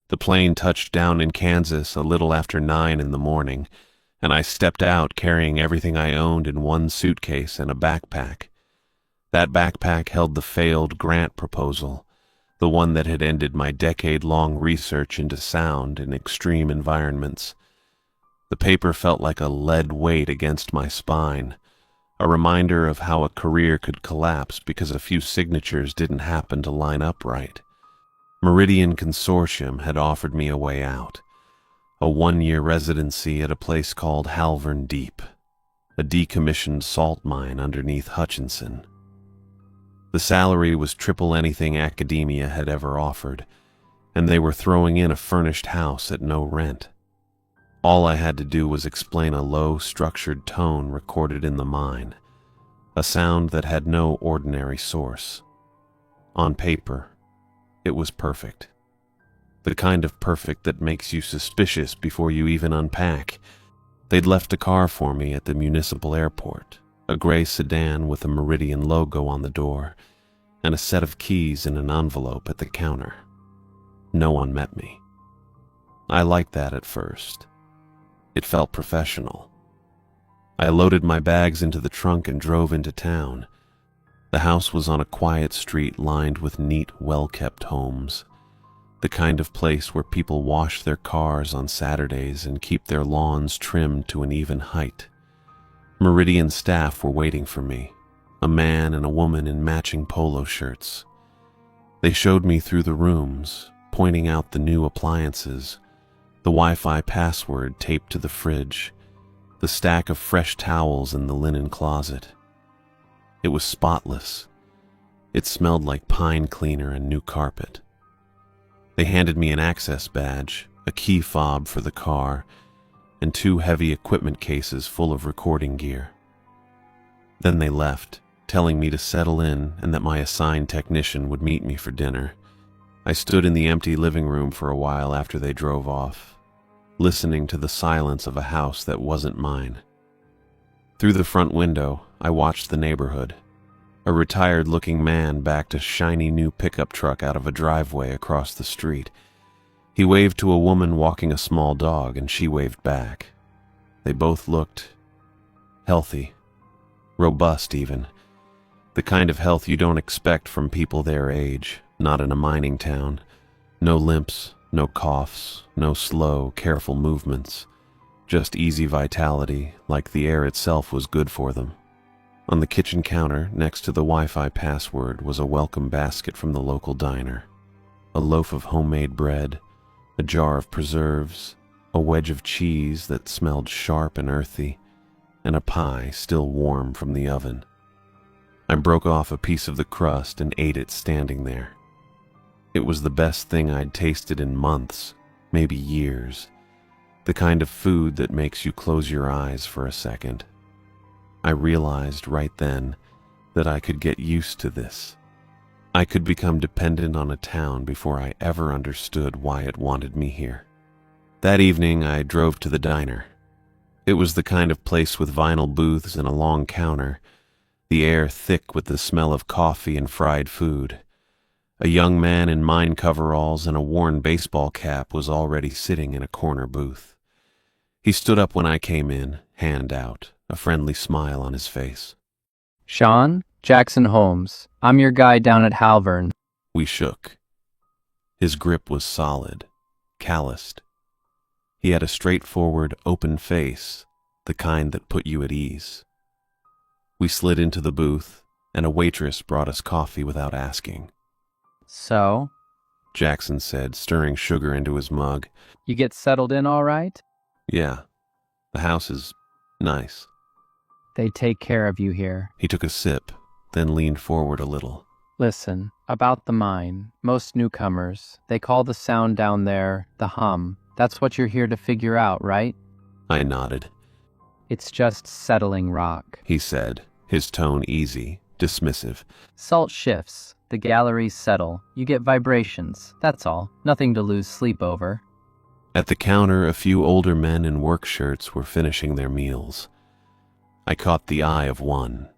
The plane touched down in Kansas a little after 9 in the morning, and I stepped out carrying everything I owned in one suitcase and a backpack. That backpack held the failed grant proposal, the one that had ended my decade-long research into sound in extreme environments. The paper felt like a lead weight against my spine, a reminder of how a career could collapse because a few signatures didn't happen to line up right. Meridian Consortium had offered me a way out, a 1-year residency at a place called Halvern Deep, a decommissioned salt mine underneath Hutchinson. The salary was triple anything academia had ever offered, and they were throwing in a furnished house at no rent. All I had to do was explain a low, structured tone recorded in the mine, a sound that had no ordinary source. On paper, it was perfect. The kind of perfect that makes you suspicious before you even unpack. They'd left a car for me at the municipal airport, a gray sedan with a Meridian logo on the door, and a set of keys in an envelope at the counter. No one met me. I liked that at first. It felt professional. I loaded my bags into the trunk and drove into town. The house was on a quiet street lined with neat, well-kept homes, the kind of place where people wash their cars on Saturdays and keep their lawns trimmed to an even height. Meridian staff were waiting for me, a man and a woman in matching polo shirts. They showed me through the rooms, pointing out the new appliances, the Wi-Fi password taped to the fridge, the stack of fresh towels in the linen closet. It was spotless. It smelled like pine cleaner and new carpet. They handed me an access badge, a key fob for the car, and 2 heavy equipment cases full of recording gear. Then they left, telling me to settle in and that my assigned technician would meet me for dinner. I stood in the empty living room for a while after they drove off, listening to the silence of a house that wasn't mine. Through the front window, I watched the neighborhood. A retired-looking man backed a shiny new pickup truck out of a driveway across the street. He waved to a woman walking a small dog, and she waved back. They both looked healthy, robust even, the kind of health you don't expect from people their age, not in a mining town. No limps, no coughs, no slow, careful movements, just easy vitality, like the air itself was good for them. On the kitchen counter, next to the Wi-Fi password, was a welcome basket from the local diner. A loaf of homemade bread, a jar of preserves, a wedge of cheese that smelled sharp and earthy, and a pie still warm from the oven. I broke off a piece of the crust and ate it standing there. It was the best thing I'd tasted in months, maybe years. The kind of food that makes you close your eyes for a second. I realized right then that I could get used to this. I could become dependent on a town before I ever understood why it wanted me here. That evening, I drove to the diner. It was the kind of place with vinyl booths and a long counter, the air thick with the smell of coffee and fried food. A young man in mine coveralls and a worn baseball cap was already sitting in a corner booth. He stood up when I came in, hand out, a friendly smile on his face. Sean? Jackson Holmes. I'm your guy down at Halvern. We shook. His grip was solid, calloused. He had a straightforward, open face, the kind that put you at ease. We slid into the booth, and a waitress brought us coffee without asking. So? Jackson said, stirring sugar into his mug. You get settled in all right? Yeah, the house is nice. They take care of you here. He took a sip, then leaned forward a little. Listen, about the mine, most newcomers, they call the sound down there the hum. That's what you're here to figure out, right? I nodded. It's just settling rock, He said, his tone easy, dismissive. Salt shifts, the galleries settle, you get vibrations, that's all. Nothing to lose sleep over. At the counter, a few older men in work shirts were finishing their meals. I caught the eye of one,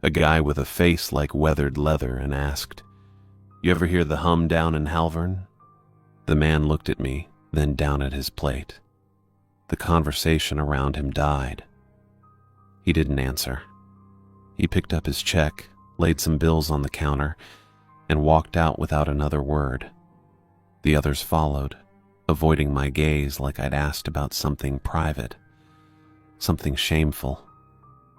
a guy with a face like weathered leather, and asked, "You ever hear the hum down in Halvern?" The man looked at me, then down at his plate. The conversation around him died. He didn't answer. He picked up his check, laid some bills on the counter, and walked out without another word. The others followed, avoiding my gaze like I'd asked about something private, something shameful.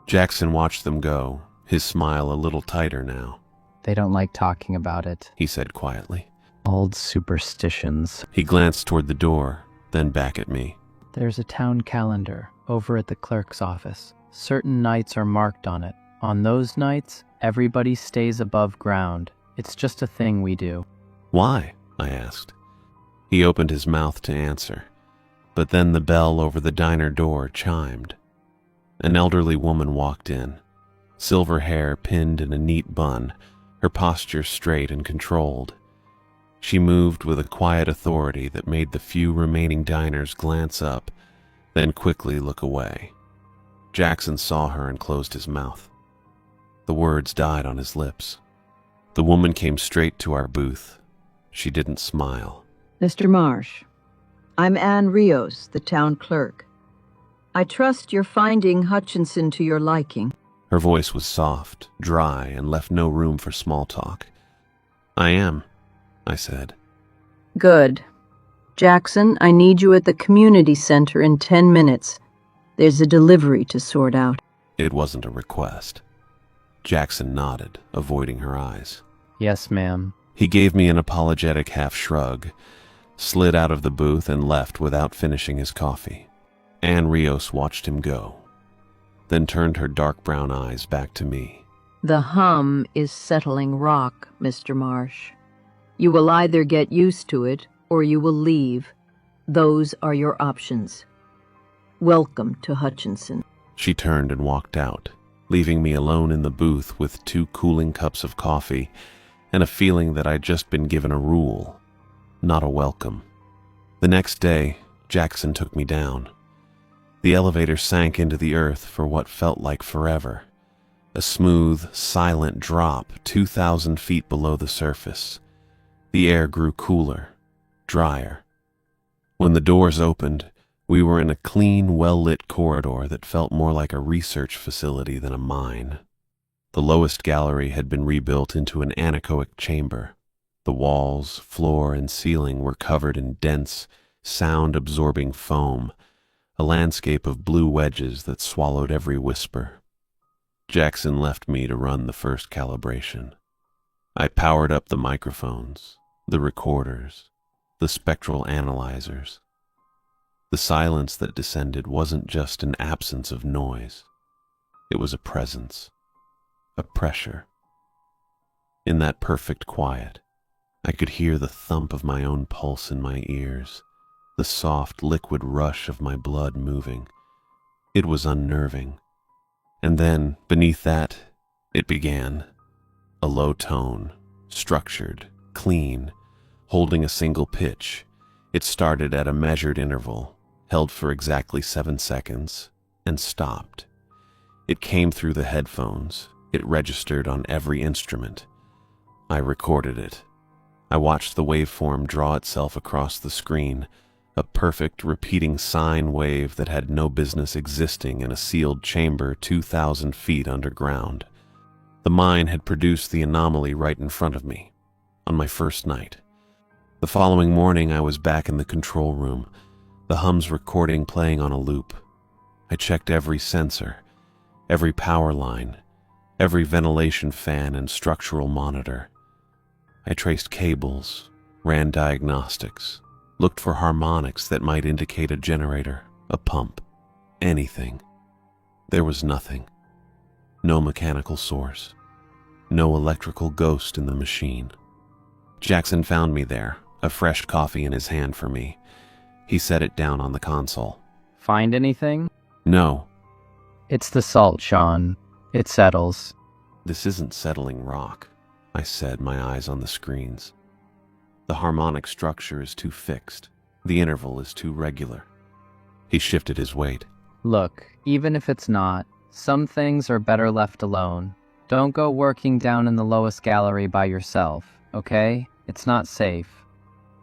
Jackson watched them go, his smile a little tighter now. They don't like talking about it. He said quietly. Old superstitions. He glanced toward the door, then back at me. There's a town calendar over at the clerk's office. Certain nights are marked on it. On those nights, everybody stays above ground. It's just a thing we do. Why? I asked. He opened his mouth to answer, but then the bell over the diner door chimed. An elderly woman walked in, silver hair pinned in a neat bun, her posture straight and controlled. She moved with a quiet authority that made the few remaining diners glance up, then quickly look away. Jackson saw her and closed his mouth. The words died on his lips. The woman came straight to our booth. She didn't smile. Mr. Marsh, I'm Ann Rios, the town clerk. I trust you're finding Hutchinson to your liking. Her voice was soft, dry, and left no room for small talk. I am, I said. Good. Jackson, I need you at the community center in 10 minutes. There's a delivery to sort out. It wasn't a request. Jackson nodded, avoiding her eyes. Yes, ma'am. He gave me an apologetic half shrug, slid out of the booth, and left without finishing his coffee. Ann Rios watched him go, then turned her dark brown eyes back to me. The hum is settling rock, Mr. Marsh. You will either get used to it or you will leave. Those are your options. Welcome to Hutchinson. She turned and walked out, leaving me alone in the booth with 2 cooling cups of coffee and a feeling that I'd just been given a rule, not a welcome. The next day, Jackson took me down. The elevator sank into the earth for what felt like forever. A smooth, silent drop 2,000 feet below the surface. The air grew cooler, drier. When the doors opened, we were in a clean, well-lit corridor that felt more like a research facility than a mine. The lowest gallery had been rebuilt into an anechoic chamber. The walls, floor, and ceiling were covered in dense, sound-absorbing foam, a landscape of blue wedges that swallowed every whisper. Jackson left me to run the first calibration. I powered up the microphones, the recorders, the spectral analyzers. The silence that descended wasn't just an absence of noise. It was a presence, a pressure. In that perfect quiet, I could hear the thump of my own pulse in my ears, the soft, liquid rush of my blood moving. It was unnerving. And then, beneath that, it began. A low tone, structured, clean, holding a single pitch. It started at a measured interval, held for exactly 7 seconds, and stopped. It came through the headphones. It registered on every instrument. I recorded it. I watched the waveform draw itself across the screen, a perfect repeating sine wave that had no business existing in a sealed chamber 2,000 feet underground. The mine had produced the anomaly right in front of me, on my first night. The following morning I was back in the control room, the hum's recording playing on a loop. I checked every sensor, every power line, every ventilation fan and structural monitor. I traced cables, ran diagnostics, looked for harmonics that might indicate a generator, a pump, anything. There was nothing. No mechanical source. No electrical ghost in the machine. Jackson found me there, a fresh coffee in his hand for me. He set it down on the console. Find anything? No. It's the salt, Sean. It settles. This isn't settling rock, I said, my eyes on the screens. The harmonic structure is too fixed. The interval is too regular. He shifted his weight. Look, even if it's not, some things are better left alone. Don't go working down in the lowest gallery by yourself, okay? It's not safe.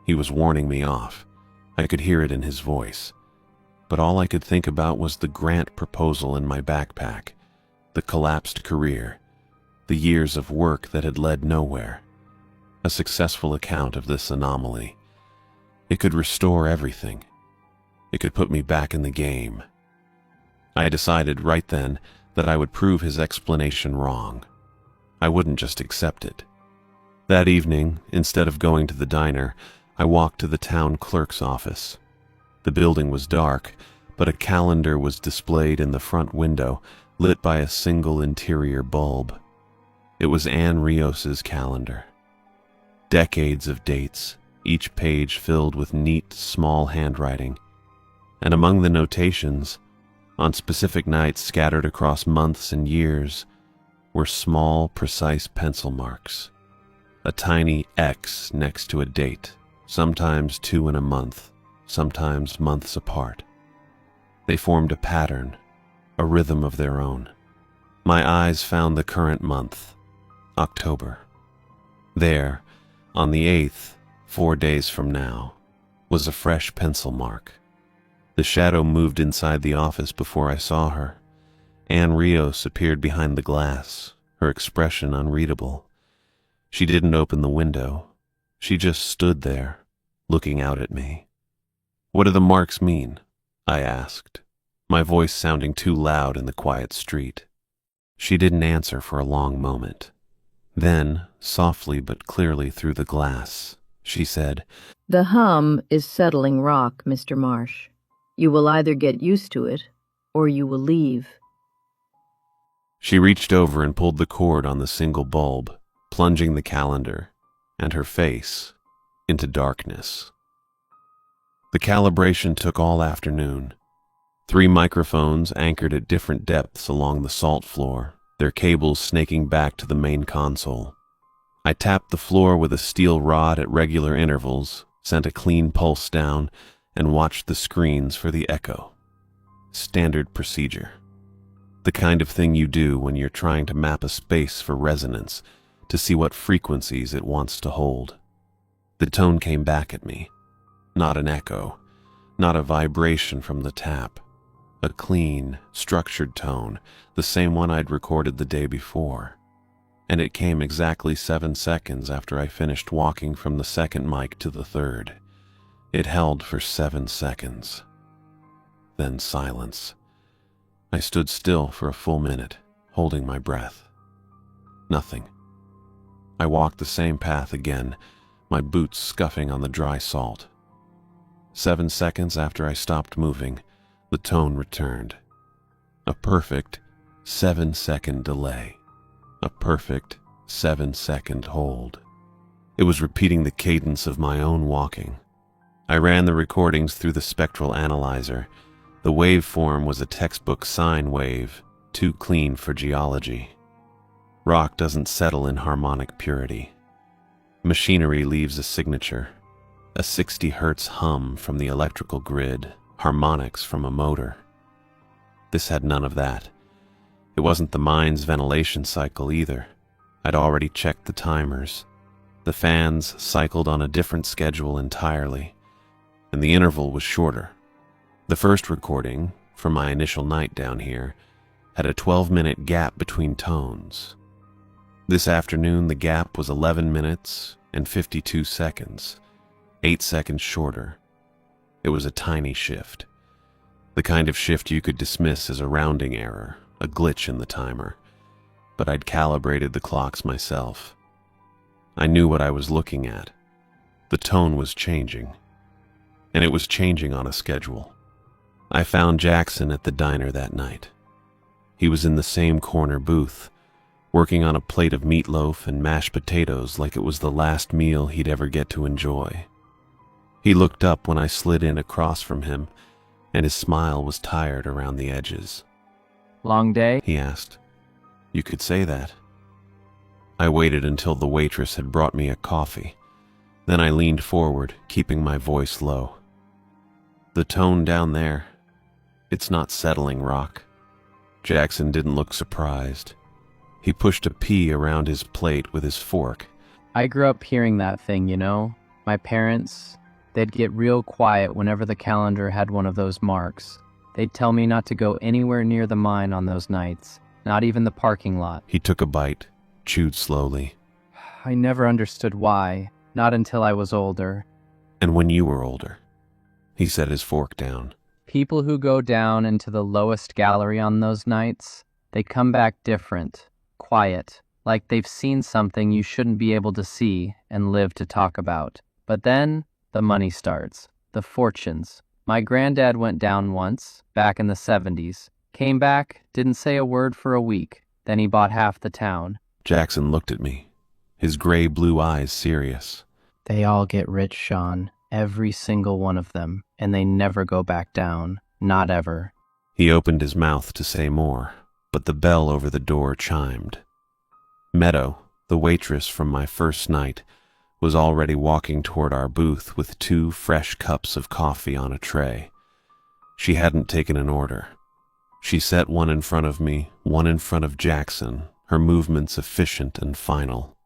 He was warning me off. I could hear it in his voice. But all I could think about was the grant proposal in my backpack, the collapsed career, the years of work that had led nowhere. A successful account of this anomaly. It could restore everything. It could put me back in the game. I decided right then that I would prove his explanation wrong. I wouldn't just accept it. That evening, instead of going to the diner, I walked to the town clerk's office. The building was dark, but a calendar was displayed in the front window, lit by a single interior bulb. It was Ann Rios's calendar. Decades of dates, each page filled with neat, small handwriting. And among the notations, on specific nights scattered across months and years, were small, precise pencil marks. A tiny X next to a date, sometimes 2 in a month, sometimes months apart. They formed a pattern, a rhythm of their own. My eyes found the current month, October. There, on the 8th, 4 days from now, was a fresh pencil mark. The shadow moved inside the office before I saw her. Ann Rios appeared behind the glass, her expression unreadable. She didn't open the window. She just stood there, looking out at me. "What do the marks mean?" I asked, my voice sounding too loud in the quiet street. She didn't answer for a long moment. Then, softly but clearly through the glass, she said, The hum is settling rock, Mr. Marsh. You will either get used to it, or you will leave. She reached over and pulled the cord on the single bulb, plunging the calendar, and her face, into darkness. The calibration took all afternoon. 3 microphones anchored at different depths along the salt floor, their cables snaking back to the main console. I tapped the floor with a steel rod at regular intervals, sent a clean pulse down, and watched the screens for the echo. Standard procedure. The kind of thing you do when you're trying to map a space for resonance to see what frequencies it wants to hold. The tone came back at me. Not an echo, not a vibration from the tap. A clean, structured tone, the same one I'd recorded the day before. And it came exactly 7 seconds after I finished walking from the second mic to the third. It held for 7 seconds. Then silence. I stood still for a full minute, holding my breath. Nothing. I walked the same path again, my boots scuffing on the dry salt. 7 seconds after I stopped moving, the tone returned. A perfect 7-second delay. A perfect 7-second hold. It was repeating the cadence of my own walking. I ran the recordings through the spectral analyzer. The waveform was a textbook sine wave, too clean for geology. Rock doesn't settle in harmonic purity. Machinery leaves a signature, a 60 hertz hum from the electrical grid, harmonics from a motor. This had none of that. It wasn't the mine's ventilation cycle either. I'd already checked the timers. The fans cycled on a different schedule entirely, and the interval was shorter. The first recording, from my initial night down here, had a 12-minute gap between tones. This afternoon, the gap was 11 minutes and 52 seconds, 8 seconds shorter. It was a tiny shift. The kind of shift you could dismiss as a rounding error, a glitch in the timer. But I'd calibrated the clocks myself. I knew what I was looking at. The tone was changing. And it was changing on a schedule. I found Jackson at the diner that night. He was in the same corner booth, working on a plate of meatloaf and mashed potatoes like it was the last meal he'd ever get to enjoy. He looked up when I slid in across from him, and his smile was tired around the edges. Long day? He asked. You could say that. I waited until the waitress had brought me a coffee. Then I leaned forward, keeping my voice low. The tone down there, it's not settling, Rock. Jackson didn't look surprised. He pushed a pea around his plate with his fork. I grew up hearing that thing, you know? My parents, they'd get real quiet whenever the calendar had one of those marks. They'd tell me not to go anywhere near the mine on those nights, not even the parking lot. He took a bite, chewed slowly. I never understood why, not until I was older. And when you were older? He set his fork down. People who go down into the lowest gallery on those nights, they come back different, quiet, like they've seen something you shouldn't be able to see and live to talk about. But then, the money starts, the fortunes. My granddad went down once, back in the 70s. Came back, didn't say a word for a week. Then he bought half the town. Jackson looked at me, his gray-blue eyes serious. They all get rich, Sean. Every single one of them. And they never go back down. Not ever. He opened his mouth to say more, but the bell over the door chimed. Meadow, the waitress from my first night, was already walking toward our booth with 2 fresh cups of coffee on a tray. She hadn't taken an order. She set one in front of me, one in front of Jackson, her movements efficient and final.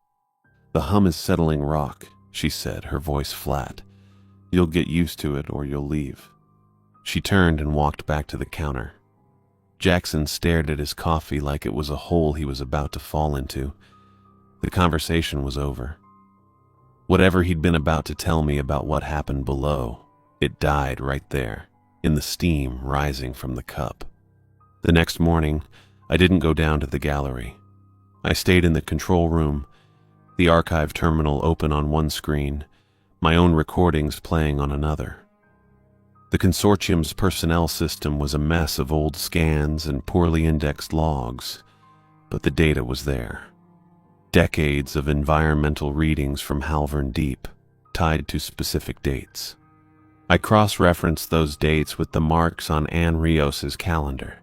"The hum is settling rock," she said, her voice flat. "You'll get used to it or you'll leave." She turned and walked back to the counter. Jackson stared at his coffee like it was a hole he was about to fall into. The conversation was over. Whatever he'd been about to tell me about what happened below, it died right there, in the steam rising from the cup. The next morning, I didn't go down to the gallery. I stayed in the control room, the archive terminal open on one screen, my own recordings playing on another. The consortium's personnel system was a mess of old scans and poorly indexed logs, but the data was there. Decades of environmental readings from Halvern Deep, tied to specific dates. I cross-referenced those dates with the marks on Ann Rios's calendar.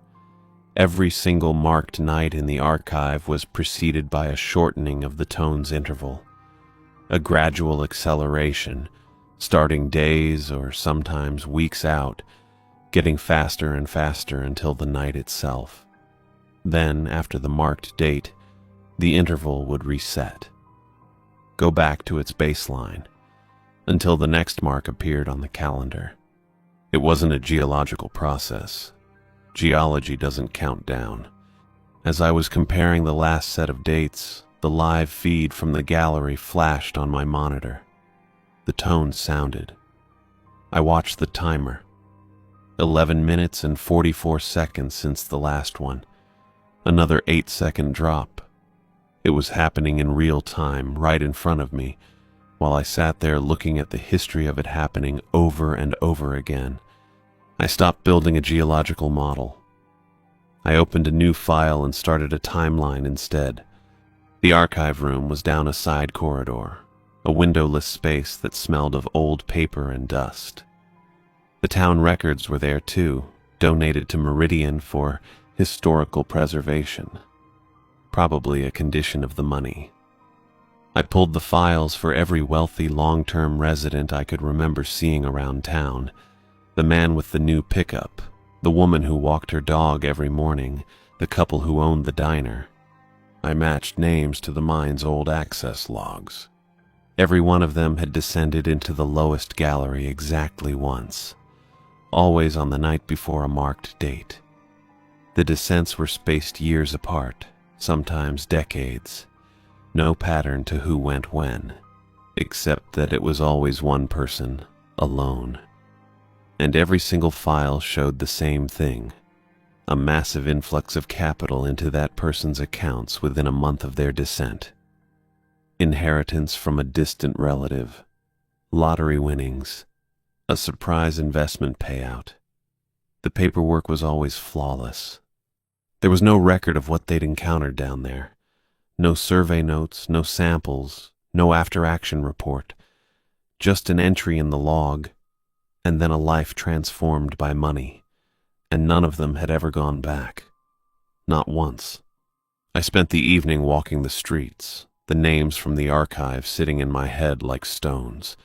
Every single marked night in the archive was preceded by a shortening of the tone's interval, a gradual acceleration, starting days or sometimes weeks out, getting faster and faster until the night itself. Then, after the marked date, the interval would reset, go back to its baseline, until the next mark appeared on the calendar. It wasn't a geological process. Geology doesn't count down. As I was comparing the last set of dates, the live feed from the gallery flashed on my monitor. The tone sounded. I watched the timer. 11 minutes and 44 seconds since the last one. Another 8-second drop. It was happening in real time, right in front of me, while I sat there looking at the history of it happening over and over again. I stopped building a geological model. I opened a new file and started a timeline instead. The archive room was down a side corridor, a windowless space that smelled of old paper and dust. The town records were there too, donated to Meridian for historical preservation. Probably a condition of the money. I pulled the files for every wealthy long-term resident I could remember seeing around town. The man with the new pickup, the woman who walked her dog every morning, the couple who owned the diner. I matched names to the mine's old access logs. Every one of them had descended into the lowest gallery exactly once, always on the night before a marked date. The descents were spaced years apart, sometimes decades. No pattern to who went when, except that it was always one person, alone. And every single file showed the same thing, a massive influx of capital into that person's accounts within a month of their descent. Inheritance from a distant relative, lottery winnings, a surprise investment payout. The paperwork was always flawless. There was no record of what they'd encountered down there. No survey notes, no samples, no after-action report. Just an entry in the log, and then a life transformed by money. And none of them had ever gone back. Not once. I spent the evening walking the streets, the names from the archive sitting in my head like stones.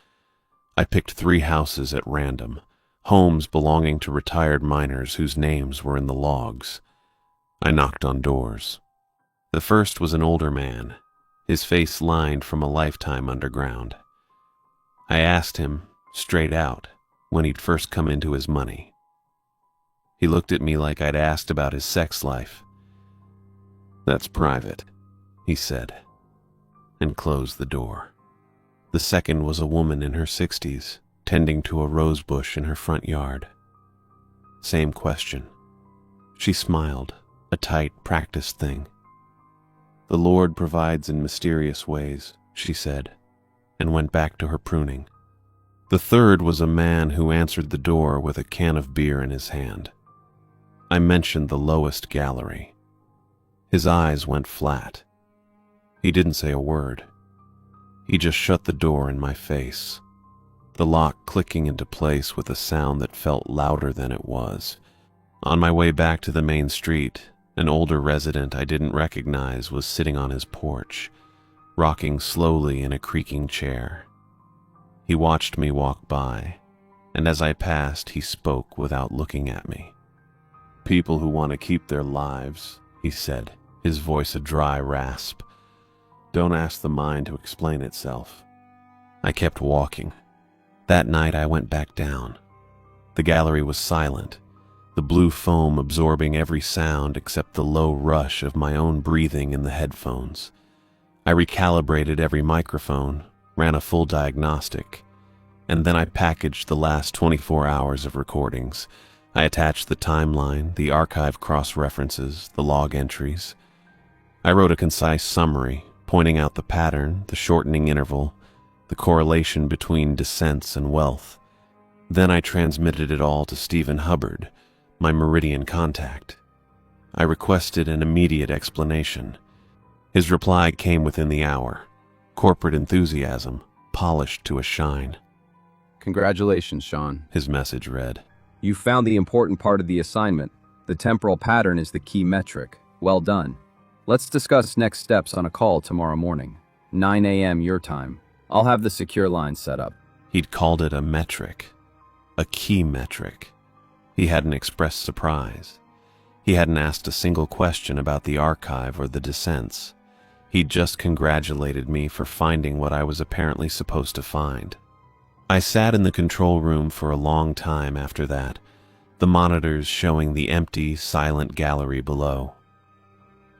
I picked 3 houses at random, homes belonging to retired miners whose names were in the logs. I knocked on doors. The first was an older man, his face lined from a lifetime underground. I asked him, straight out, when he'd first come into his money. He looked at me like I'd asked about his sex life. "That's private," he said, and closed the door. The second was a woman in her 60s, tending to a rose bush in her front yard. Same question. She smiled, a tight, practiced thing. "The Lord provides in mysterious ways," she said, and went back to her pruning. The third was a man who answered the door with a can of beer in his hand. I mentioned the lowest gallery. His eyes went flat. He didn't say a word. He just shut the door in my face, the lock clicking into place with a sound that felt louder than it was. On my way back to the main street, an older resident I didn't recognize was sitting on his porch, rocking slowly in a creaking chair. He watched me walk by, and as I passed, he spoke without looking at me. "People who want to keep their lives," he said, his voice a dry rasp. "Don't ask the mind to explain itself." I kept walking. That night I went back down. The gallery was silent, the blue foam absorbing every sound except the low rush of my own breathing in the headphones. I recalibrated every microphone, ran a full diagnostic, and then I packaged the last 24 hours of recordings. I attached the timeline, the archive cross-references, the log entries. I wrote a concise summary, pointing out the pattern, the shortening interval, the correlation between descents and wealth. Then I transmitted it all to Stephen Hubbard, my Meridian contact. I requested an immediate explanation. His reply came within the hour. Corporate enthusiasm, polished to a shine. "Congratulations, Sean," his message read. "You found the important part of the assignment. The temporal pattern is the key metric. Well done. Let's discuss next steps on a call tomorrow morning, 9 a.m. your time. I'll have the secure line set up." He'd called it a metric, a key metric. He hadn't expressed surprise. He hadn't asked a single question about the archive or the descents. He'd just congratulated me for finding what I was apparently supposed to find. I sat in the control room for a long time after that, the monitors showing the empty, silent gallery below.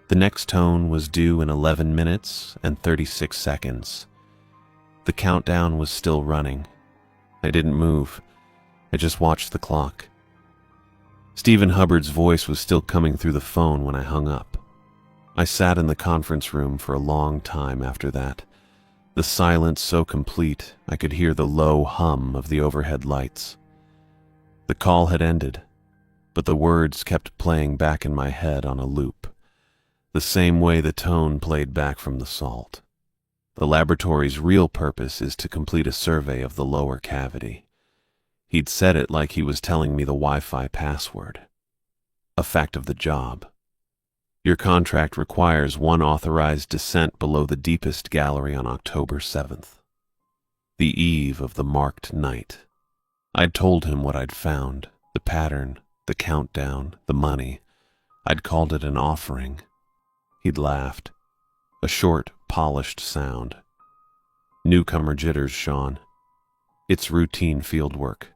The next tone was due in 11 minutes and 36 seconds. The countdown was still running. I didn't move. I just watched the clock. Stephen Hubbard's voice was still coming through the phone when I hung up. I sat in the conference room for a long time after that, the silence so complete I could hear the low hum of the overhead lights. The call had ended, but the words kept playing back in my head on a loop, the same way the tone played back from the salt. The laboratory's real purpose is to complete a survey of the lower cavity. He'd said it like he was telling me the Wi-Fi password. A fact of the job. Your contract requires one authorized descent below the deepest gallery on October 7th, the eve of the marked night. I'd told him what I'd found, the pattern, the countdown, the money. I'd called it an offering. He'd laughed. A short, polished sound. "Newcomer jitters, Sean. It's routine field work.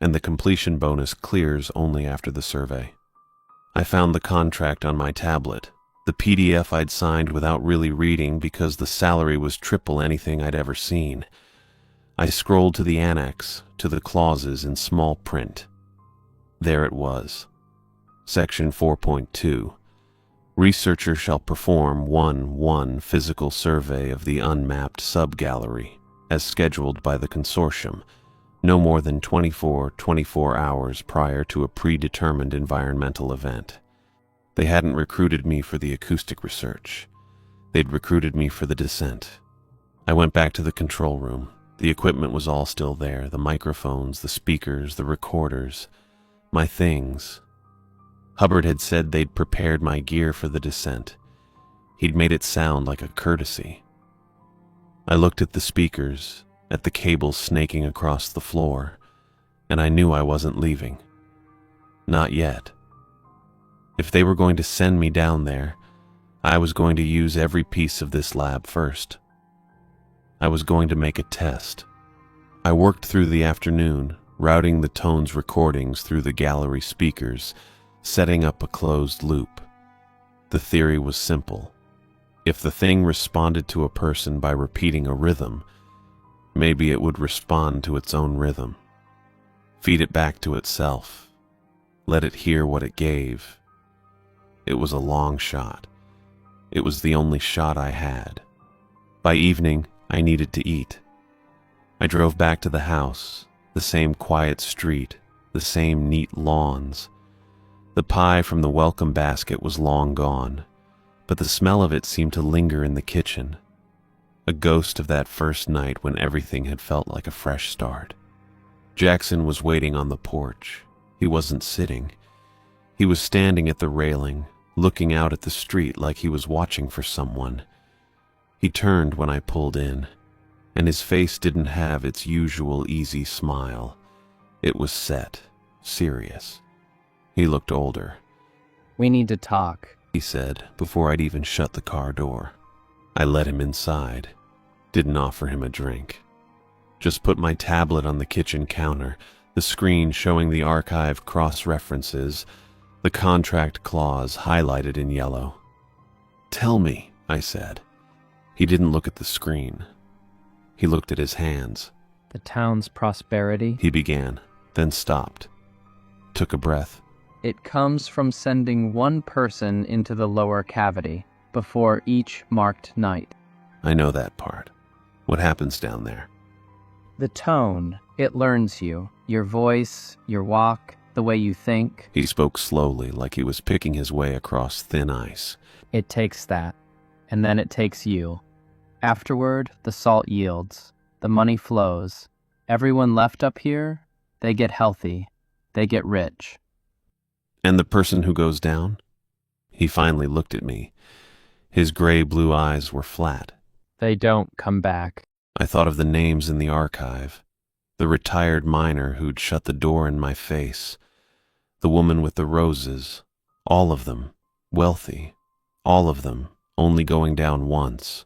And the completion bonus clears only after the survey." I found the contract on my tablet, the PDF I'd signed without really reading because the salary was triple anything I'd ever seen. I scrolled to the annex, to the clauses in small print. There it was. Section 4.2. Researcher shall perform 1 physical survey of the unmapped sub-gallery, as scheduled by the consortium, no more than 24 hours prior to a predetermined environmental event. They hadn't recruited me for the acoustic research. They'd recruited me for the descent. I went back to the control room. The equipment was all still there, the microphones, the speakers, the recorders, my things. Hubbard had said they'd prepared my gear for the descent. He'd made it sound like a courtesy. I looked at the speakers, at the cables snaking across the floor, and I knew I wasn't leaving. Not yet. If they were going to send me down there, I was going to use every piece of this lab first. I was going to make a test, I worked through the afternoon, routing the tone's recordings through the gallery speakers, setting up a closed loop. The theory was simple. If the thing responded to a person by repeating a rhythm, maybe it would respond to its own rhythm. Feed it back to itself. Let it hear what it gave. It was a long shot. It was the only shot I had. By evening, I needed to eat. I drove back to the house, the same quiet street, the same neat lawns. The pie from the welcome basket was long gone, but the smell of it seemed to linger in the kitchen, a ghost of that first night when everything had felt like a fresh start. Jackson was waiting on the porch. He wasn't sitting. He was standing at the railing, looking out at the street like he was watching for someone. He turned when I pulled in, and his face didn't have its usual easy smile. It was set, serious. He looked older. We need to talk, He said, before I'd even shut the car door. I let him inside. Didn't offer him a drink. Just put my tablet on the kitchen counter, the screen showing the archive cross-references, the contract clause highlighted in yellow. Tell me, I said. He didn't look at the screen. He looked at his hands. The town's prosperity. He began, then stopped. Took a breath. It comes from sending one person into the lower cavity before each marked night. I know that part. What happens down there? The tone, it learns you, your voice, your walk, the way you think. He spoke slowly, like he was picking his way across thin ice. It takes that, and then it takes you. Afterward, the salt yields, the money flows. Everyone left up here, they get healthy, they get rich. And the person who goes down? He finally looked at me. His gray-blue eyes were flat. They don't come back. I thought of the names in the archive. The retired miner who'd shut the door in my face. The woman with the roses. All of them. Wealthy. All of them. Only going down once.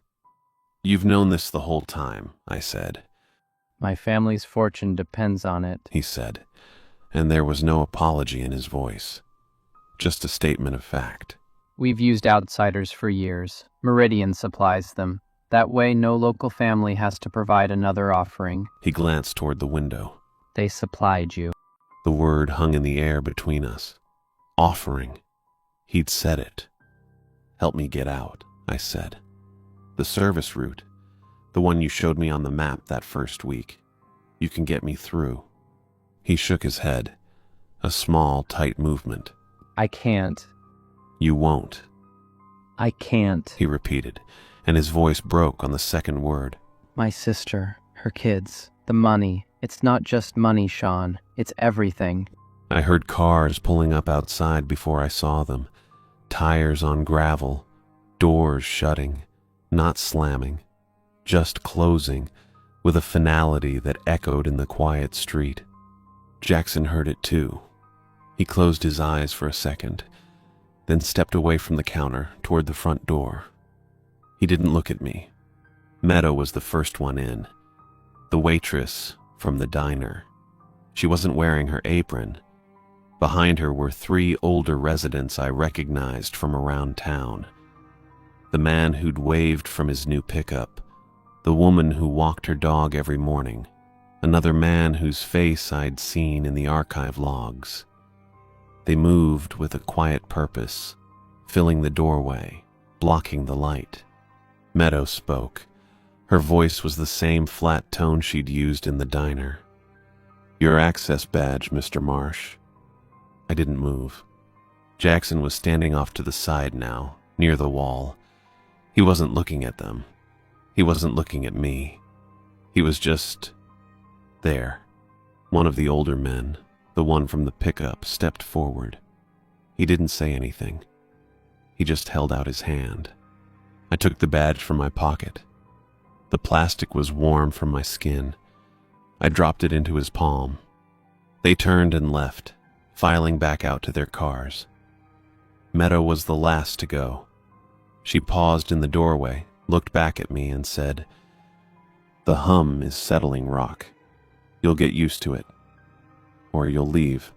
You've known this the whole time, I said. My family's fortune depends on it. He said, and there was no apology in his voice. Just a statement of fact. We've used outsiders for years. Meridian supplies them. That way no local family has to provide another offering. He glanced toward the window. They supplied you. The word hung in the air between us. Offering. He'd said it. Help me get out, I said. The service route. The one you showed me on the map that first week. You can get me through. He shook his head. A small, tight movement. I can't. You won't. I can't. He repeated, and his voice broke on the second word. My sister, her kids, the money. It's not just money, Sean. It's everything. I heard cars pulling up outside before I saw them. Tires on gravel. Doors shutting. Not slamming. Just closing, with a finality that echoed in the quiet street. Jackson heard it too. He closed his eyes for a second, then stepped away from the counter toward the front door. He didn't look at me. Meadow was the first one in. The waitress from the diner. She wasn't wearing her apron. Behind her were 3 older residents I recognized from around town. The man who'd waved from his new pickup. The woman who walked her dog every morning. Another man whose face I'd seen in the archive logs. They moved with a quiet purpose, filling the doorway, blocking the light. Meadow spoke. Her voice was the same flat tone she'd used in the diner. Your access badge, Mr. Marsh. I didn't move. Jackson was standing off to the side now, near the wall. He wasn't looking at them. He wasn't looking at me. He was just there. One of the older men, the one from the pickup, stepped forward. He didn't say anything. He just held out his hand. I took the badge from my pocket. The plastic was warm from my skin. I dropped it into his palm. They turned and left, filing back out to their cars. Meadow was the last to go. She paused in the doorway, looked back at me, and said, "The hum is settling, Rock. You'll get used to it. Or you'll leave."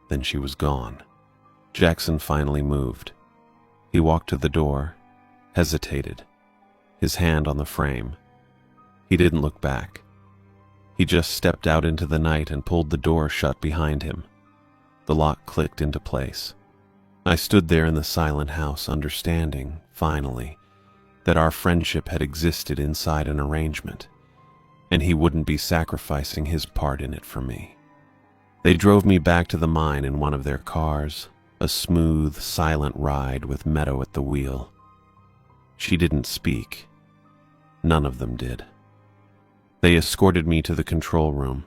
Then she was gone. Jackson finally moved. He walked to the door, hesitated, his hand on the frame. He didn't look back. He just stepped out into the night and pulled the door shut behind him. The lock clicked into place. I stood there in the silent house, understanding, finally, that our friendship had existed inside an arrangement, and he wouldn't be sacrificing his part in it for me. They drove me back to the mine in one of their cars, a smooth, silent ride with Meadow at the wheel. She didn't speak. None of them did. They escorted me to the control room,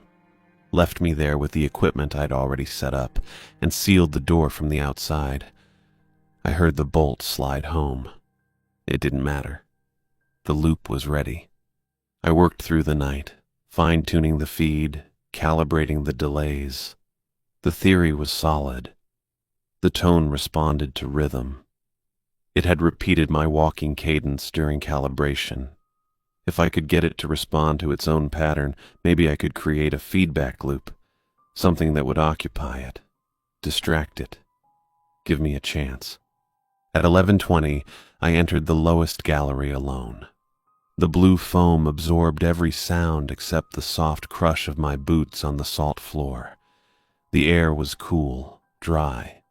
left me there with the equipment I'd already set up, and sealed the door from the outside. I heard the bolt slide home. It didn't matter. The loop was ready. I worked through the night, fine-tuning the feed, calibrating the delays. The theory was solid. The tone responded to rhythm. It had repeated my walking cadence during calibration. If I could get it to respond to its own pattern, maybe I could create a feedback loop, something that would occupy it, distract it, give me a chance. At 11:20, I entered the lowest gallery alone. The blue foam absorbed every sound except the soft crush of my boots on the salt floor. The air was cool, dry.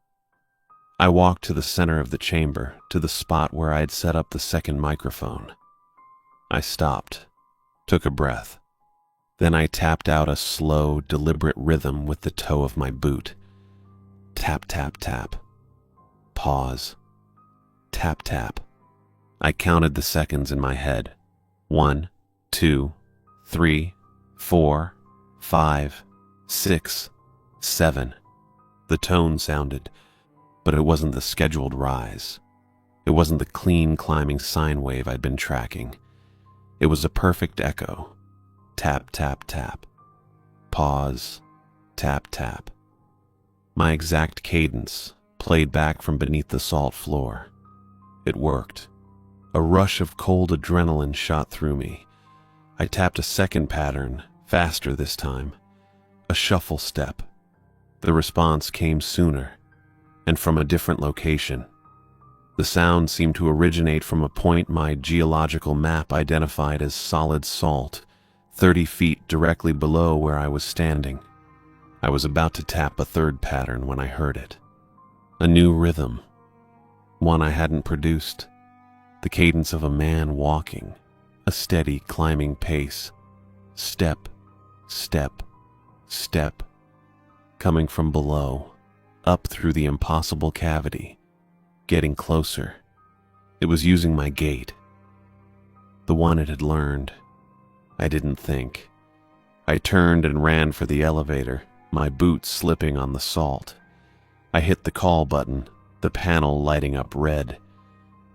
I walked to the center of the chamber, to the spot where I had set up the second microphone. I stopped, took a breath. Then I tapped out a slow, deliberate rhythm with the toe of my boot. Tap, tap, tap. Pause. Tap, tap. I counted the seconds in my head. 1, 2, 3, 4, 5, 6, 7. The tone sounded, but it wasn't the scheduled rise. It wasn't the clean climbing sine wave I'd been tracking. It was a perfect echo. Tap, tap, tap. Pause. Tap, tap. My exact cadence, played back from beneath the salt floor. It worked. A rush of cold adrenaline shot through me. I tapped a second pattern, faster this time. A shuffle step. The response came sooner, and from a different location. The sound seemed to originate from a point my geological map identified as solid salt, 30 feet directly below where I was standing. I was about to tap a third pattern when I heard it. A new rhythm. One I hadn't produced. The cadence of a man walking, a steady climbing pace. Step, step, step. Coming from below, up through the impossible cavity. Getting closer. It was using my gait. The one it had learned. I didn't think. I turned and ran for the elevator, my boots slipping on the salt. I hit the call button, the panel lighting up red.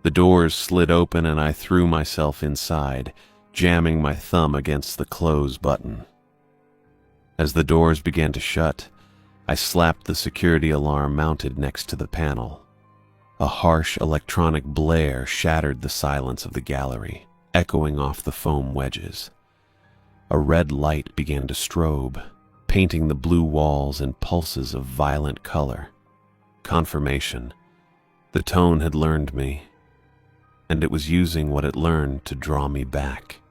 The doors slid open and I threw myself inside, jamming my thumb against the close button. As the doors began to shut, I slapped the security alarm mounted next to the panel. A harsh electronic blare shattered the silence of the gallery, echoing off the foam wedges. A red light began to strobe, painting the blue walls in pulses of violent color. Confirmation. The tone had learned me, and it was using what it learned to draw me back.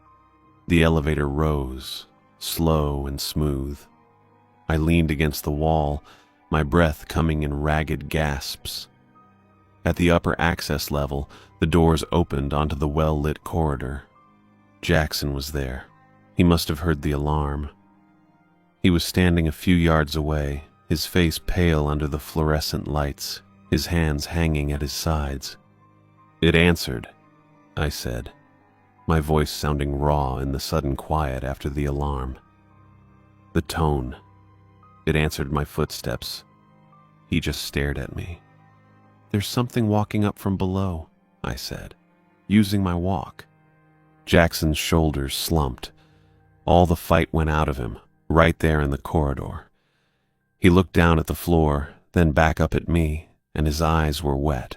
The elevator rose, slow and smooth. I leaned against the wall, my breath coming in ragged gasps. At the upper access level, the doors opened onto the well-lit corridor. Jackson was there. He must have heard the alarm. He was standing a few yards away, his face pale under the fluorescent lights, his hands hanging at his sides. "It answered," I said, my voice sounding raw in the sudden quiet after the alarm. The tone. It answered my footsteps. He just stared at me. "There's something walking up from below," I said, using my walk. Jackson's shoulders slumped. All the fight went out of him, right there in the corridor. He looked down at the floor, then back up at me, and his eyes were wet.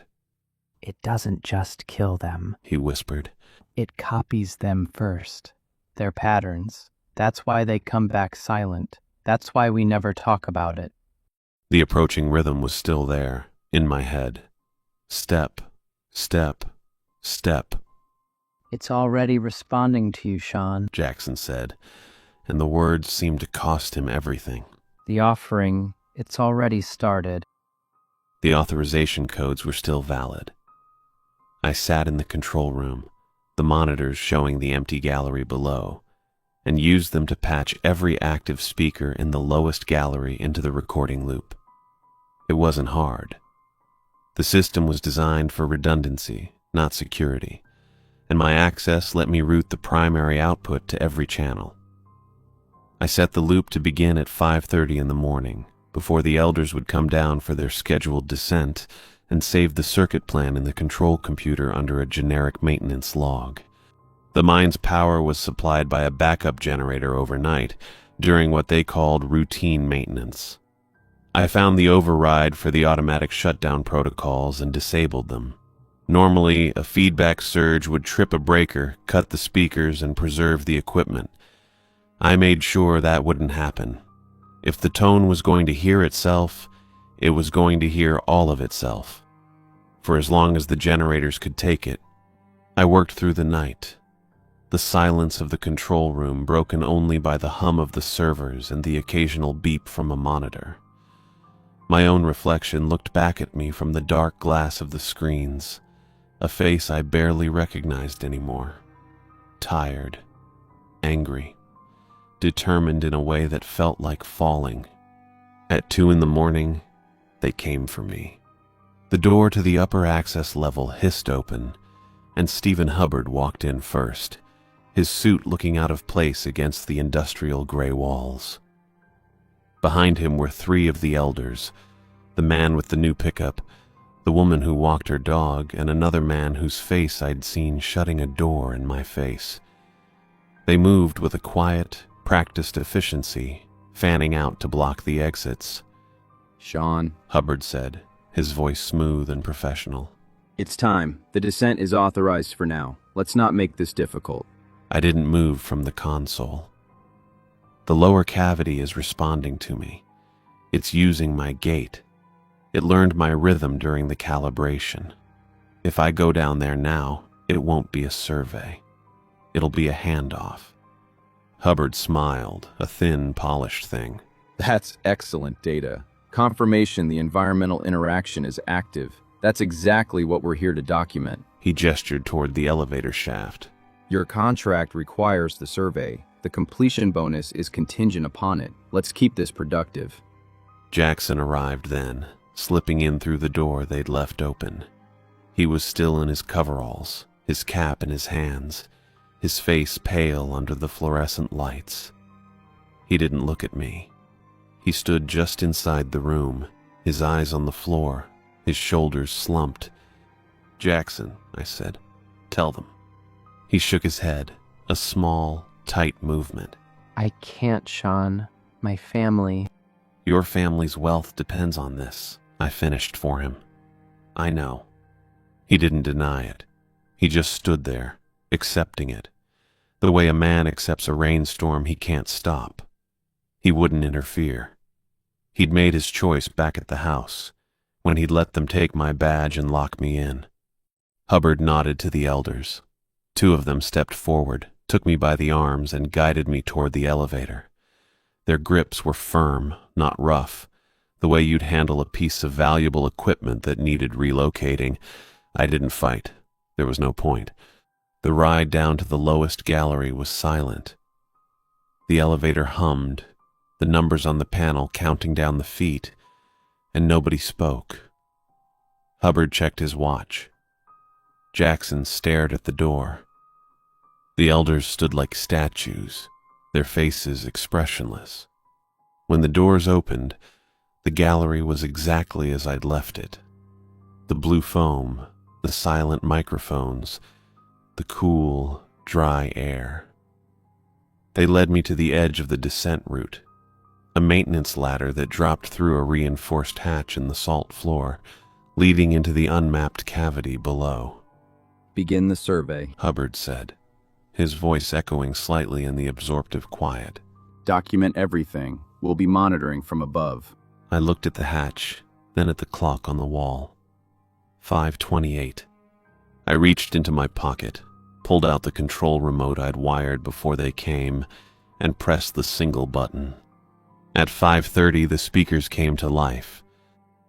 "It doesn't just kill them," he whispered. "It copies them first, their patterns, That's why they come back silent. That's why we never talk about it. The approaching rhythm was still there, in my head. Step, step, step, It's already responding to you, Sean. Jackson said, and the words seemed to cost him everything. The offering, it's already started. The authorization codes were still valid. I sat in the control room, the monitors showing the empty gallery below, and used them to patch every active speaker in the lowest gallery into the recording loop. It wasn't hard. The system was designed for redundancy, not security, and my access let me route the primary output to every channel. I set the loop to begin at 5:30 in the morning, before the elders would come down for their scheduled descent, and save the circuit plan in the control computer under a generic maintenance log. The mine's power was supplied by a backup generator overnight, during what they called routine maintenance. I found the override for the automatic shutdown protocols and disabled them. Normally, a feedback surge would trip a breaker, cut the speakers, and preserve the equipment. I made sure that wouldn't happen. If the tone was going to hear itself, it was going to hear all of itself. For as long as the generators could take it, I worked through the night. The silence of the control room broken only by the hum of the servers and the occasional beep from a monitor. My own reflection looked back at me from the dark glass of the screens, a face I barely recognized anymore. Tired, angry, determined in a way that felt like falling. At 2 in the morning, they came for me. The door to the upper access level hissed open, and Stephen Hubbard walked in first, his suit looking out of place against the industrial gray walls. Behind him were 3 of the elders, the man with the new pickup, the woman who walked her dog, and another man whose face I'd seen shutting a door in my face. They moved with a quiet, practiced efficiency, fanning out to block the exits. Sean, Hubbard said, his voice smooth and professional. it's time. The descent is authorized for now. Let's not make this difficult. I didn't move from the console. The lower cavity is responding to me. It's using my gait. It learned my rhythm during the calibration. If I go down there now, it won't be a survey. It'll be a handoff. Hubbard smiled, a thin, polished thing. That's excellent data. Confirmation the environmental interaction is active. That's exactly what we're here to document. He gestured toward the elevator shaft. Your contract requires the survey. The completion bonus is contingent upon it. Let's keep this productive. Jackson arrived then, slipping in through the door they'd left open. He was still in his coveralls, his cap in his hands, his face pale under the fluorescent lights. He didn't look at me. He stood just inside the room, his eyes on the floor, his shoulders slumped. "Jackson," I said, "tell them." He shook his head, a small, tight movement. I can't, Sean. My family. "Your family's wealth depends on this," I finished for him. "I know." He didn't deny it. He just stood there, accepting it, the way a man accepts a rainstorm he can't stop. He wouldn't interfere. He'd made his choice back at the house, when he'd let them take my badge and lock me in. Hubbard nodded to the elders. 2 of them stepped forward, took me by the arms, and guided me toward the elevator. Their grips were firm, not rough, the way you'd handle a piece of valuable equipment that needed relocating. I didn't fight. There was no point. The ride down to the lowest gallery was silent. The elevator hummed, the numbers on the panel counting down the feet, and nobody spoke. Hubbard checked his watch. Jackson stared at the door. The elders stood like statues, their faces expressionless. When the doors opened, the gallery was exactly as I'd left it. The blue foam, the silent microphones, the cool, dry air. They led me to the edge of the descent route, a maintenance ladder that dropped through a reinforced hatch in the salt floor, leading into the unmapped cavity below. Begin the survey. Hubbard said, his voice echoing slightly in the absorptive quiet. Document everything. We'll be monitoring from above. I looked at the hatch, then at the clock on the wall. 5:28. I reached into my pocket, pulled out the control remote I'd wired before they came, and pressed the single button. At 5:30, the speakers came to life.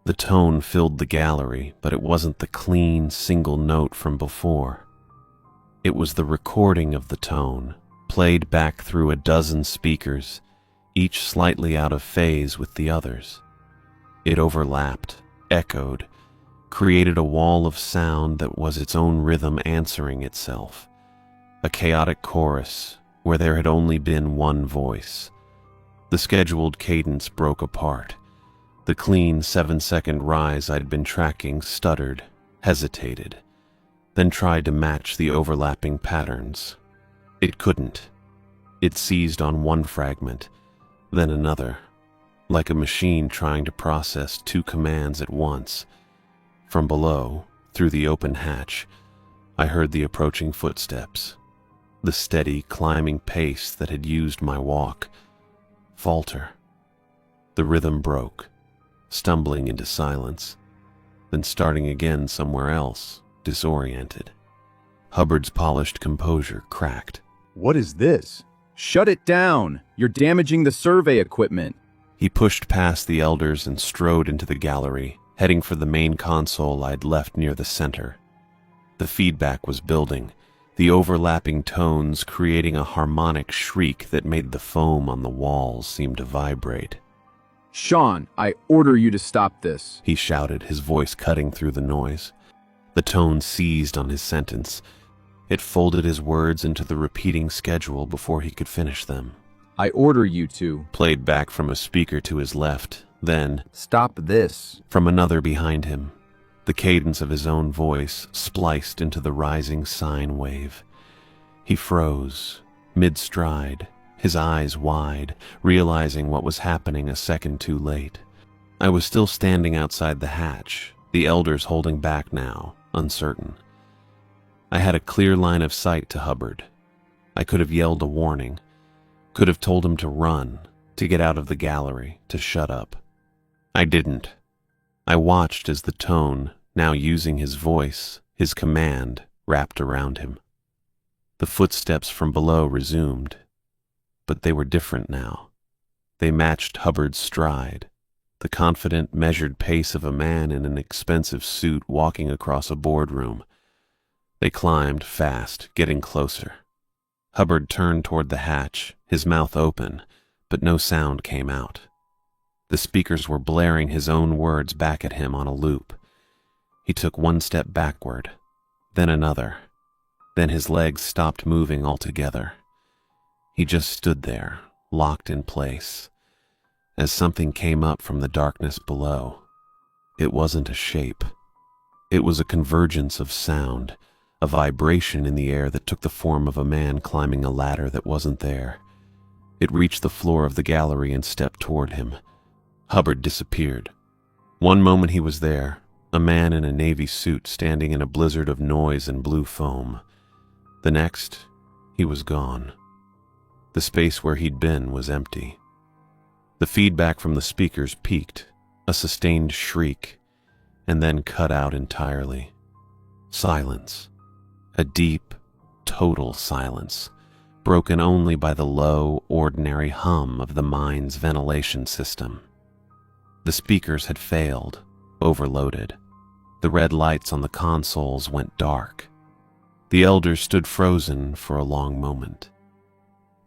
The tone filled the gallery, but it wasn't the clean, single note from before. It was the recording of the tone, played back through a dozen speakers, each slightly out of phase with the others. It overlapped, echoed, created a wall of sound that was its own rhythm answering itself. A chaotic chorus where there had only been one voice. The scheduled cadence broke apart. The clean 7-second rise I'd been tracking stuttered, hesitated, then tried to match the overlapping patterns. It couldn't. It seized on one fragment, then another, like a machine trying to process two commands at once. From below, through the open hatch, I heard the approaching footsteps, the steady, climbing pace that had used my walk, falter. The rhythm broke, stumbling into silence, then starting again somewhere else, disoriented. Hubbard's polished composure cracked. What is this? Shut it down! You're damaging the survey equipment. He pushed past the elders and strode into the gallery, heading for the main console I'd left near the center. The feedback was building, the overlapping tones creating a harmonic shriek that made the foam on the walls seem to vibrate. Sean, I order you to stop this, he shouted, his voice cutting through the noise. The tone seized on his sentence. It folded his words into the repeating schedule before he could finish them. I order you to. Played back from a speaker to his left, then, Stop this. from another behind him. The cadence of his own voice spliced into the rising sine wave. He froze, mid-stride, his eyes wide, realizing what was happening a second too late. I was still standing outside the hatch, the elders holding back now, uncertain. I had a clear line of sight to Hubbard. I could have yelled a warning, could have told him to run, to get out of the gallery, to shut up. I didn't. I watched as the tone, now using his voice, his command, wrapped around him. The footsteps from below resumed, but they were different now. They matched Hubbard's stride, the confident, measured pace of a man in an expensive suit walking across a boardroom. They climbed fast, getting closer. Hubbard turned toward the hatch, his mouth open, but no sound came out. The speakers were blaring his own words back at him on a loop. He took one step backward, then another. Then his legs stopped moving altogether. He just stood there, locked in place, as something came up from the darkness below. It wasn't a shape. It was a convergence of sound, a vibration in the air that took the form of a man climbing a ladder that wasn't there. It reached the floor of the gallery and stepped toward him. Hubbard disappeared. One moment he was there, a man in a navy suit standing in a blizzard of noise and blue foam. The next, he was gone. The space where he'd been was empty. The feedback from the speakers peaked, a sustained shriek, and then cut out entirely. Silence. A deep, total silence, broken only by the low, ordinary hum of the mine's ventilation system. The speakers had failed, overloaded. The red lights on the consoles went dark. The elders stood frozen for a long moment.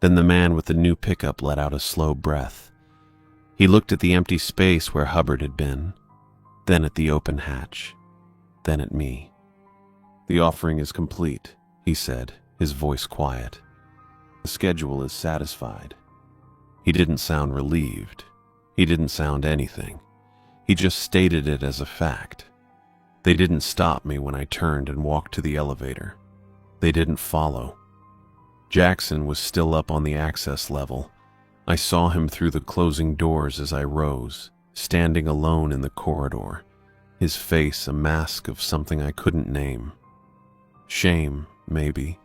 Then the man with the new pickup let out a slow breath. He looked at the empty space where Hubbard had been, then at the open hatch, then at me. "The offering is complete," he said, his voice quiet. "The schedule is satisfied." He didn't sound relieved. He didn't sound anything. He just stated it as a fact. They didn't stop me when I turned and walked to the elevator. They didn't follow. Jackson was still up on the access level. I saw him through the closing doors as I rose, standing alone in the corridor, his face a mask of something I couldn't name. Shame, maybe,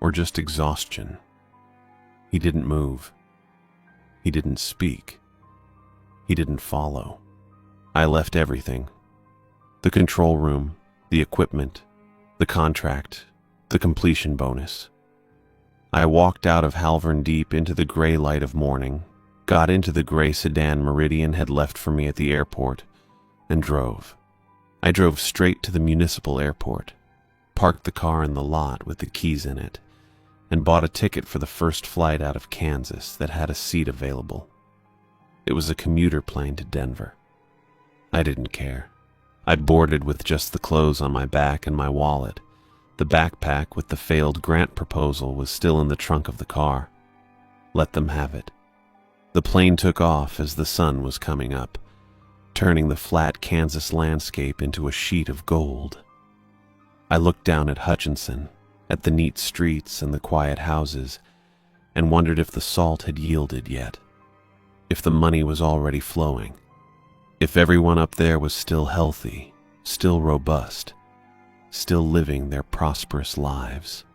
or just exhaustion. He didn't move. He didn't speak. He didn't follow. I left everything. The control room, the equipment, the contract, the completion bonus. I walked out of Halvern Deep into the gray light of morning, got into the gray sedan Meridian had left for me at the airport, and drove. I drove straight to the municipal airport, parked the car in the lot with the keys in it, and bought a ticket for the first flight out of Kansas that had a seat available. It was a commuter plane to Denver. I didn't care. I'd boarded with just the clothes on my back and my wallet. The backpack with the failed grant proposal was still in the trunk of the car. Let them have it. The plane took off as the sun was coming up, turning the flat Kansas landscape into a sheet of gold. I looked down at Hutchinson, at the neat streets and the quiet houses, and wondered if the salt had yielded yet, if the money was already flowing, if everyone up there was still healthy, still robust, still living their prosperous lives.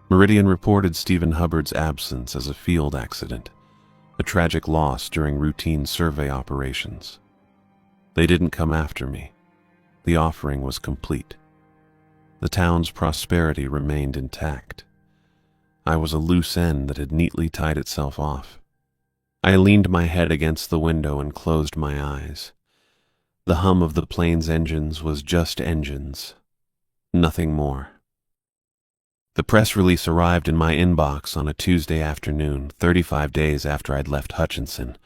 Meridian reported Stephen Hubbard's absence as a field accident, a tragic loss during routine survey operations. They didn't come after me. The offering was complete. The town's prosperity remained intact. I was a loose end that had neatly tied itself off. I leaned my head against the window and closed my eyes. The hum of the plane's engines was just engines, nothing more. The press release arrived in my inbox on a Tuesday afternoon, 35 days after I'd left Hutchinson.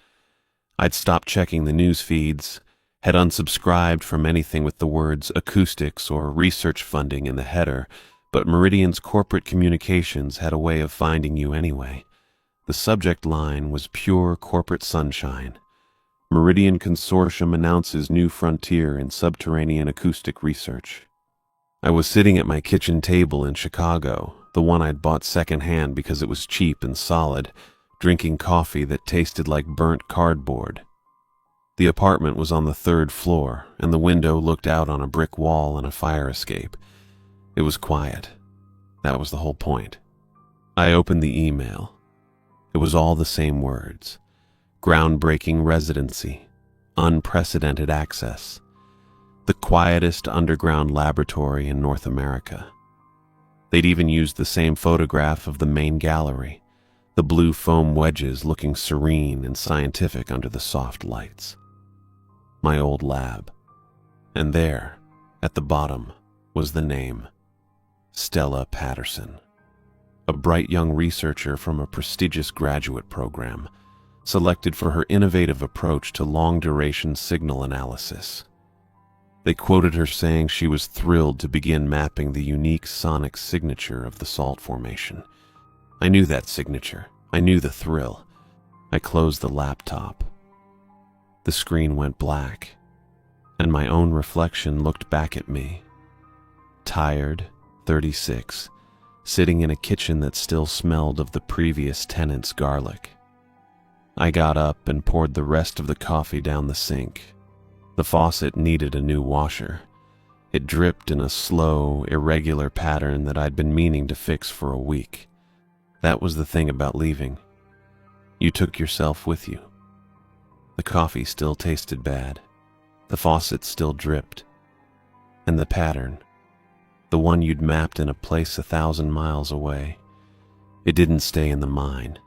I'd stopped checking the news feeds, had unsubscribed from anything with the words acoustics or research funding in the header, but Meridian's corporate communications had a way of finding you anyway. The subject line was pure corporate sunshine. Meridian Consortium announces new frontier in subterranean acoustic research. I was sitting at my kitchen table in Chicago, the one I'd bought secondhand because it was cheap and solid, drinking coffee that tasted like burnt cardboard. The apartment was on the 3rd floor, and the window looked out on a brick wall and a fire escape. It was quiet. That was the whole point. I opened the email. It was all the same words. Groundbreaking residency. Unprecedented access. The quietest underground laboratory in North America. They'd even used the same photograph of the main gallery, the blue foam wedges looking serene and scientific under the soft lights. My old lab. And there, at the bottom, was the name, Stella Patterson. A bright young researcher from a prestigious graduate program, selected for her innovative approach to long-duration signal analysis. They quoted her saying she was thrilled to begin mapping the unique sonic signature of the salt formation. I knew that signature. I knew the thrill. I closed the laptop. The screen went black, and my own reflection looked back at me. Tired, 36, sitting in a kitchen that still smelled of the previous tenant's garlic. I got up and poured the rest of the coffee down the sink. The faucet needed a new washer. It dripped in a slow, irregular pattern that I'd been meaning to fix for a week. That was the thing about leaving. You took yourself with you. The coffee still tasted bad. The faucet still dripped. And the pattern, the one you'd mapped in a place 1,000 miles away, it didn't stay in the mind.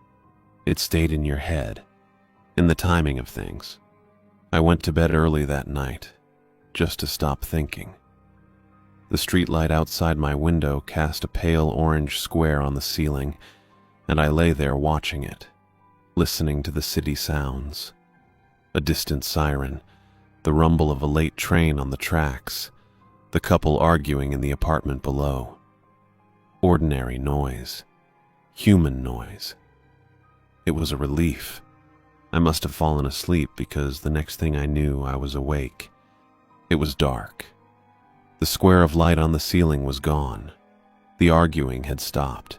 It stayed in your head, in the timing of things. I went to bed early that night, just to stop thinking. The streetlight outside my window cast a pale orange square on the ceiling, and I lay there watching it, listening to the city sounds. A distant siren, the rumble of a late train on the tracks, the couple arguing in the apartment below. Ordinary noise. Human noise. It was a relief. I must have fallen asleep because the next thing I knew I was awake. It was dark. The square of light on the ceiling was gone. The arguing had stopped.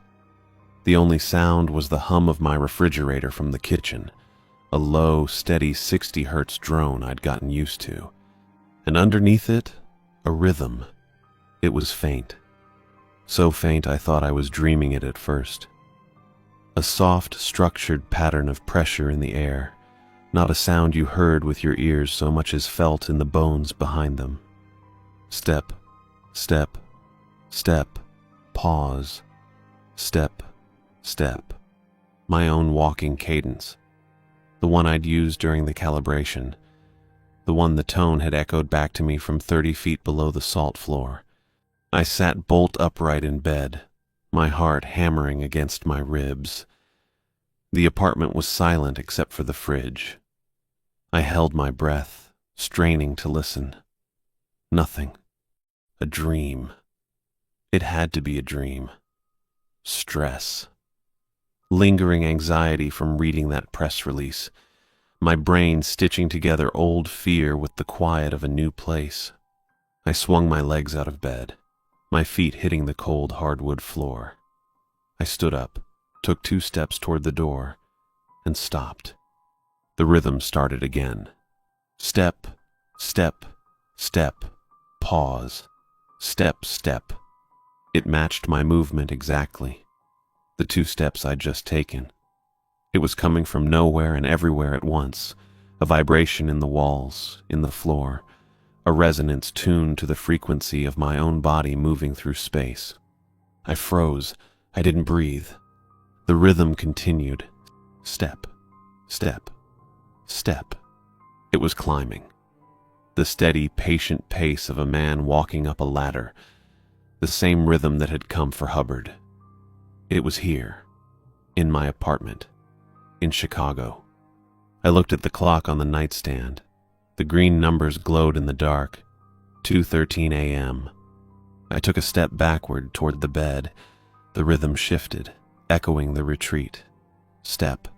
The only sound was the hum of my refrigerator from the kitchen, a low, steady 60 hertz drone I'd gotten used to. And underneath it, a rhythm. It was faint. so faint I thought I was dreaming it at first. A soft, structured pattern of pressure in the air, not a sound you heard with your ears so much as felt in the bones behind them. Step, step, step, pause, step, step. My own walking cadence, the one I'd used during the calibration, the one the tone had echoed back to me from 30 feet below the salt floor. I sat bolt upright in bed, my heart hammering against my ribs. The apartment was silent except for the fridge. I held my breath, straining to listen. Nothing. A dream. It had to be a dream. Stress. Lingering anxiety from reading that press release. My brain stitching together old fear with the quiet of a new place. I swung my legs out of bed, my feet hitting the cold hardwood floor. I stood up, took 2 steps toward the door, and stopped. The rhythm started again. Step, step, step, pause, step, step. It matched my movement exactly. The 2 steps I'd just taken. It was coming from nowhere and everywhere at once, a vibration in the walls, in the floor, a resonance tuned to the frequency of my own body moving through space. I froze. I didn't breathe. The rhythm continued. Step, step, step. It was climbing. The steady, patient pace of a man walking up a ladder. The same rhythm that had come for Hubbard. It was here, in my apartment, in Chicago. I looked at the clock on the nightstand. The green numbers glowed in the dark. 2:13 a.m. I took a step backward toward the bed. The rhythm shifted, echoing the retreat. Step,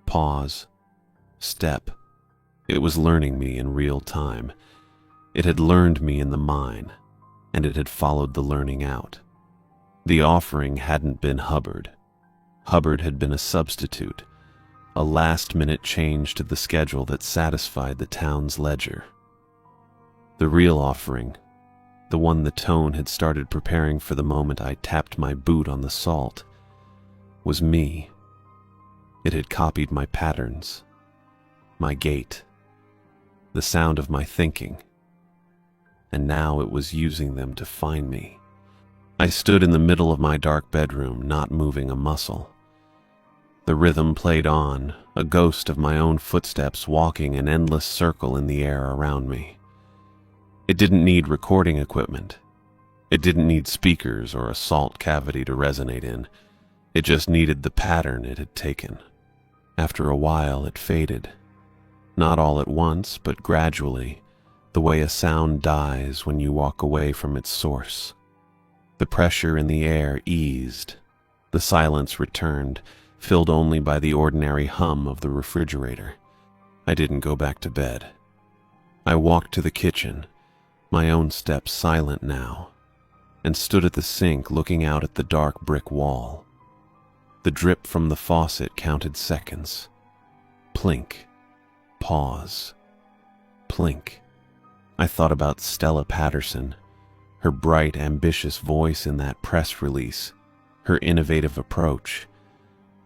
pause, step. It was learning me in real time. It had learned me in the mine, and it had followed the learning out. The offering hadn't been Hubbard. Hubbard had been a substitute, a last-minute change to the schedule that satisfied the town's ledger. The real offering, the one the tone had started preparing for the moment I tapped my boot on the salt, was me. It had copied my patterns, my gait, the sound of my thinking, and now it was using them to find me. I stood in the middle of my dark bedroom, not moving a muscle. The rhythm played on, a ghost of my own footsteps walking an endless circle in the air around me. It didn't need recording equipment. It didn't need speakers or a salt cavity to resonate in. It just needed the pattern it had taken. After a while, it faded. Not all at once, but gradually, the way a sound dies when you walk away from its source. The pressure in the air eased. The silence returned, filled only by the ordinary hum of the refrigerator. I didn't go back to bed. I walked to the kitchen, my own steps silent now, and stood at the sink looking out at the dark brick wall. The drip from the faucet counted seconds. Plink. Pause. Plink. I thought about Stella Patterson, her bright, ambitious voice in that press release, her innovative approach.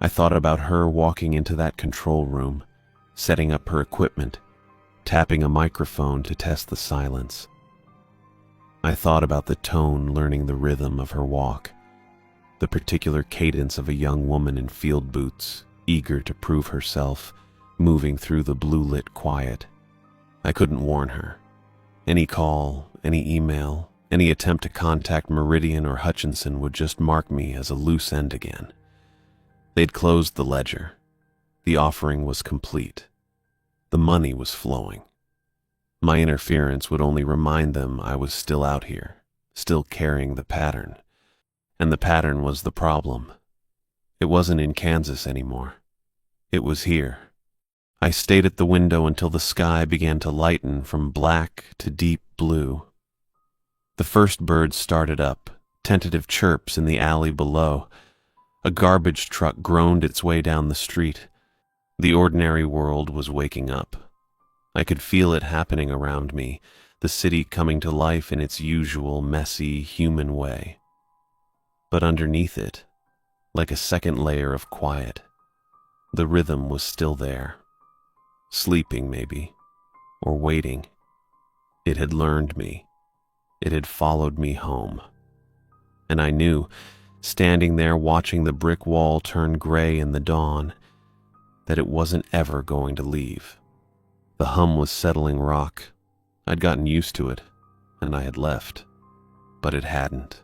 I thought about her walking into that control room, setting up her equipment, tapping a microphone to test the silence. I thought about the tone learning the rhythm of her walk, the particular cadence of a young woman in field boots, eager to prove herself, moving through the blue-lit quiet. I couldn't warn her. Any call, any email, any attempt to contact Meridian or Hutchinson would just mark me as a loose end again. They'd closed the ledger. The offering was complete. The money was flowing. My interference would only remind them I was still out here, still carrying the pattern. And the pattern was the problem. It wasn't in Kansas anymore. It was here. I stayed at the window until the sky began to lighten from black to deep blue. The first bird started up, tentative chirps in the alley below. A garbage truck groaned its way down the street. The ordinary world was waking up. I could feel it happening around me, the city coming to life in its usual, messy, human way. But underneath it, like a second layer of quiet, the rhythm was still there. Sleeping, maybe, or waiting. It had learned me. It had followed me home. And I knew, standing there watching the brick wall turn gray in the dawn, that it wasn't ever going to leave. The hum was settling rock. I'd gotten used to it, and I had left. But it hadn't.